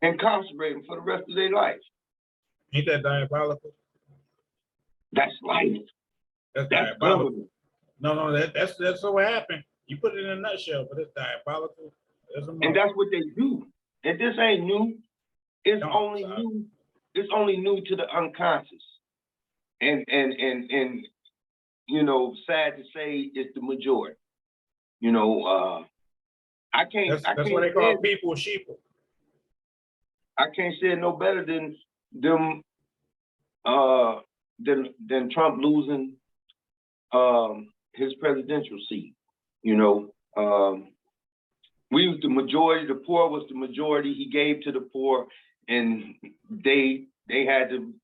Incarcerate them for the rest of their life. Ain't that diabolical? That's life. That's That's diabolical. government. No, that's what happened. You put it in a nutshell, but it's diabolical. And that's what they do. And this ain't new. It's No, only sorry. new. It's only new to the unconscious. And sad to say, it's the majority. I can't. That's what they call people sheeple. I can't say it no better than them. Than Trump losing his presidential seat. We was the majority. The poor was the majority. He gave to the poor, and they had the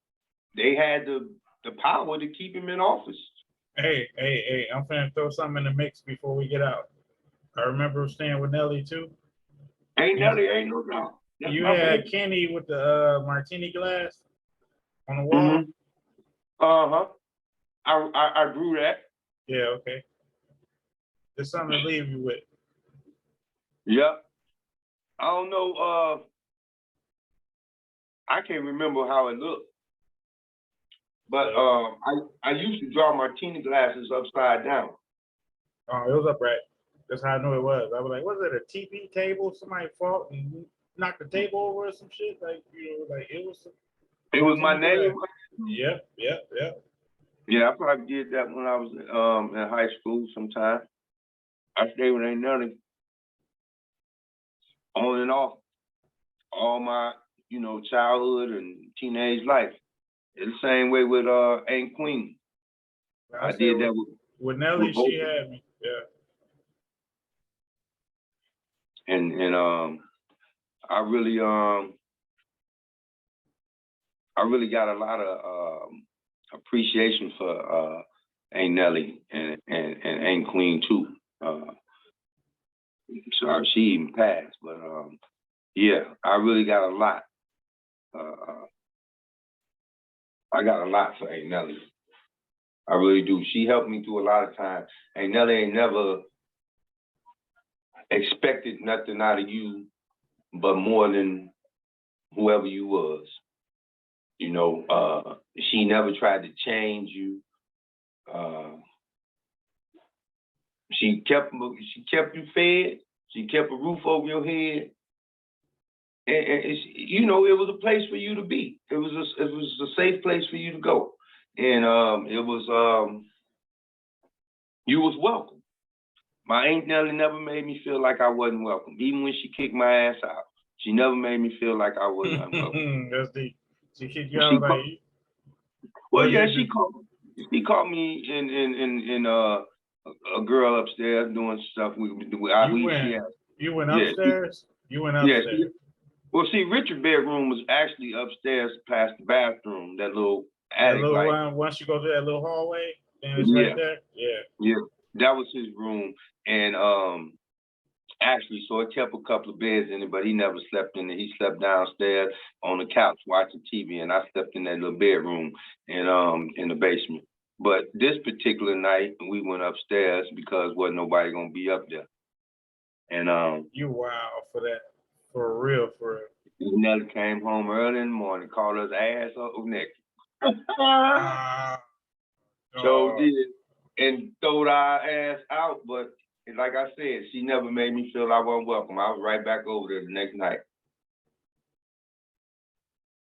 power to keep him in office. Hey, I'm finna throw something in the mix before we get out. I remember staying with Nelly too. Ain't Nelly, ain't no doubt. That's You my had baby. Kenny with the martini glass on the wall. Uh-huh. I grew that. Yeah, okay. There's something to leave you with. Yep. I don't know. I can't remember how it looked. But I used to draw martini glasses upside down. Oh, it was upright. That's how I knew it was. I was like, was it a TV table? Somebody fought and knocked the table over or some shit? Like, it was. It was my name. Yep. Yeah, I probably did that when I was in high school sometime. I stayed with Aunt Nelly on and off all my, childhood and teenage life. It's the same way with Aunt Queen. I did that with Nelly. with She both. had me. Yeah. And I really got a lot of appreciation for Aunt Nelly and Aunt Queen too. Sorry, she even passed, but yeah, I really got a lot. I got a lot for Aunt Nelly. I really do. She helped me through a lot of times. Aunt Nelly ain't never expected nothing out of you but more than whoever you was. She never tried to change you. She kept you fed. She kept a roof over your head. And it was a place for you to be. It was a safe place for you to go. And you was welcome. My Aunt Nelly never made me feel like I wasn't welcome. Even when she kicked my ass out, she never made me feel like I wasn't unwelcome. That's deep. She kicked you out like. Well, yeah, she caught me in a girl upstairs doing stuff. You went upstairs? You went upstairs. Well, see, Richard's bedroom was actually upstairs past the bathroom, that little attic. Once you go to that little hallway, then it's right there? Yeah. Yeah, that was his room. And actually, so it kept a couple of beds in it, but he never slept in it. He slept downstairs on the couch watching TV, and I slept in that little bedroom in the basement. But this particular night, we went upstairs because wasn't nobody gonna be up there. And you wow for that. For real. Nelly came home early in the morning, called us ass up naked. So did, and throwed our ass out, but like I said, she never made me feel I wasn't welcome. I was right back over there the next night.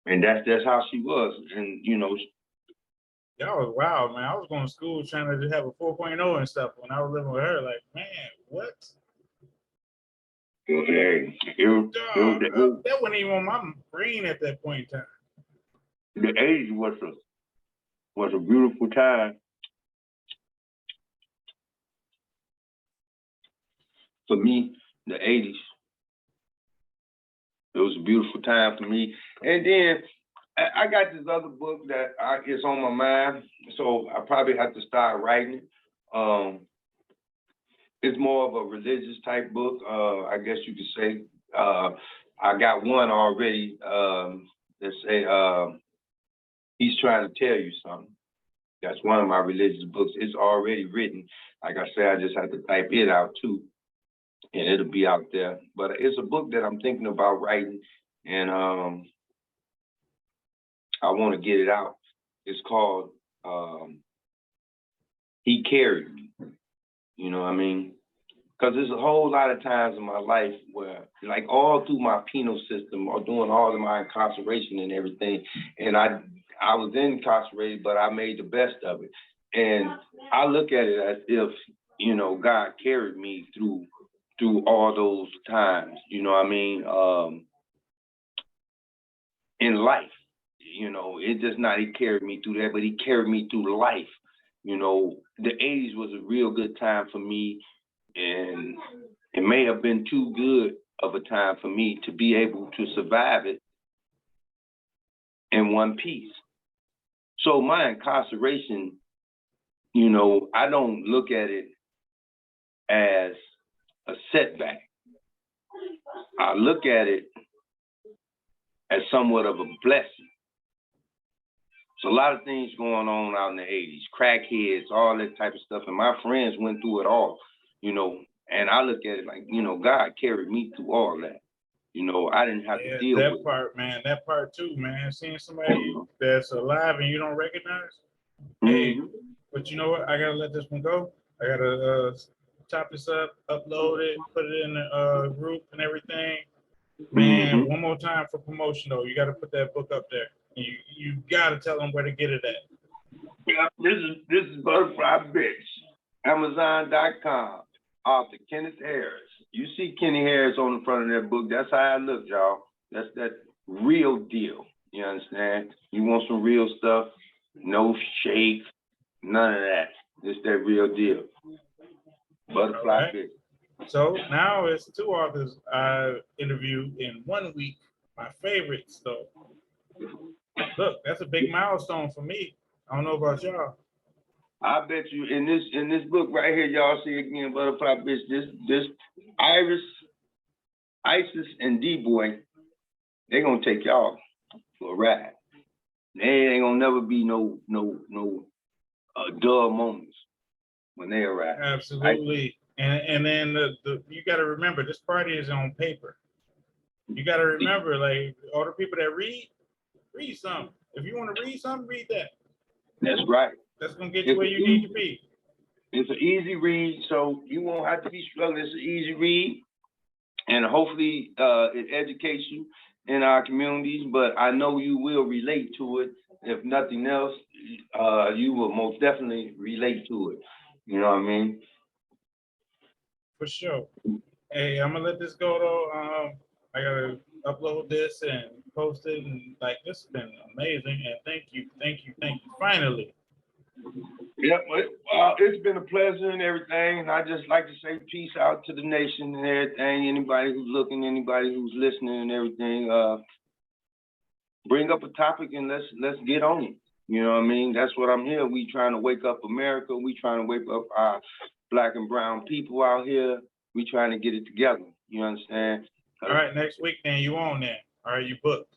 And that's how she was. And Y'all was wild, man. I was going to school trying to have a 4.0 and stuff when I was living with her. Like, man, what? Hey, Dog, that wasn't even on my brain at that point in time. the 80s was a beautiful time for me. The 80s, it was a beautiful time for me. And then I got this other book that is on my mind, so I probably have to start writing it. It's more of a religious type book, I guess you could say. I got one already that say he's trying to tell you something. That's one of my religious books. It's already written. Like I said, I just have to type it out too, and it'll be out there. But it's a book that I'm thinking about writing, and I want to get it out. It's called He Carried Me. You know what I mean? Because there's a whole lot of times in my life where, like all through my penal system or doing all of my incarceration and everything, and I was incarcerated, but I made the best of it. And I look at it as if, you know, God carried me through all those times, you know what I mean? In life, you know, it just not he carried me through that, but he carried me through life. You know, the 80s was a real good time for me, and it may have been too good of a time for me to be able to survive it in one piece. So my incarceration, you know, I don't look at it as a setback. I look at it as somewhat of a blessing. So a lot of things going on out in the 80s, crackheads, all that type of stuff. And my friends went through it all, you know, and I look at it like, you know, God carried me through all that. You know, I didn't have to deal that with part, man. That part too, man. Seeing somebody that's alive and you don't recognize. Hey, but you know what? I gotta let this one go. I gotta chop this up, upload it, put it in the group and everything. Man, one more time for promotion though. You gotta put that book up there. You gotta tell them where to get it at. Yeah, this is Butterfly Bitch, Amazon.com, author Kenneth Harris. You see Kenny Harris on the front of that book. That's how I look, y'all. That's that real deal. You understand? You want some real stuff? No shake, none of that. It's that real deal. Butterfly Bitch. So now it's two authors I interviewed in 1 week. My favorites, though. Look, that's a big milestone for me. I don't know about y'all. I bet you in this book right here, y'all see again, Butterfly Bitch. This Isis, and D-Boy, they gonna take y'all for a ride. They ain't gonna never be no dull moments when they arrive. Absolutely. And then you got to remember, this party is on paper. You got to remember, like, all the people that read something. If you want to read something, read that. That's right. That's going to get you where you need to be. It's an easy read, so you won't have to be struggling. It's an easy read, and hopefully it educates you in our communities, but I know you will relate to it. If nothing else, you will most definitely relate to it. You know what I mean? For sure. Hey, I'm gonna let this go though. I gotta upload this and post it, and like this has been amazing. And thank you. Finally. Yeah, well, it's been a pleasure and everything, and I just like to say peace out to the nation and everything. Anybody who's looking, anybody who's listening and everything, bring up a topic and let's get on it. You know what I mean? That's what I'm here. We trying to wake up America. We trying to wake up our Black and brown people out here. We trying to get it together. You understand? All right, next week then you on there. All right, you booked.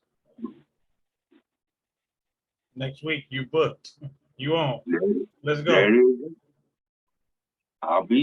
Next week you booked. You on. Let's go. I'll be there.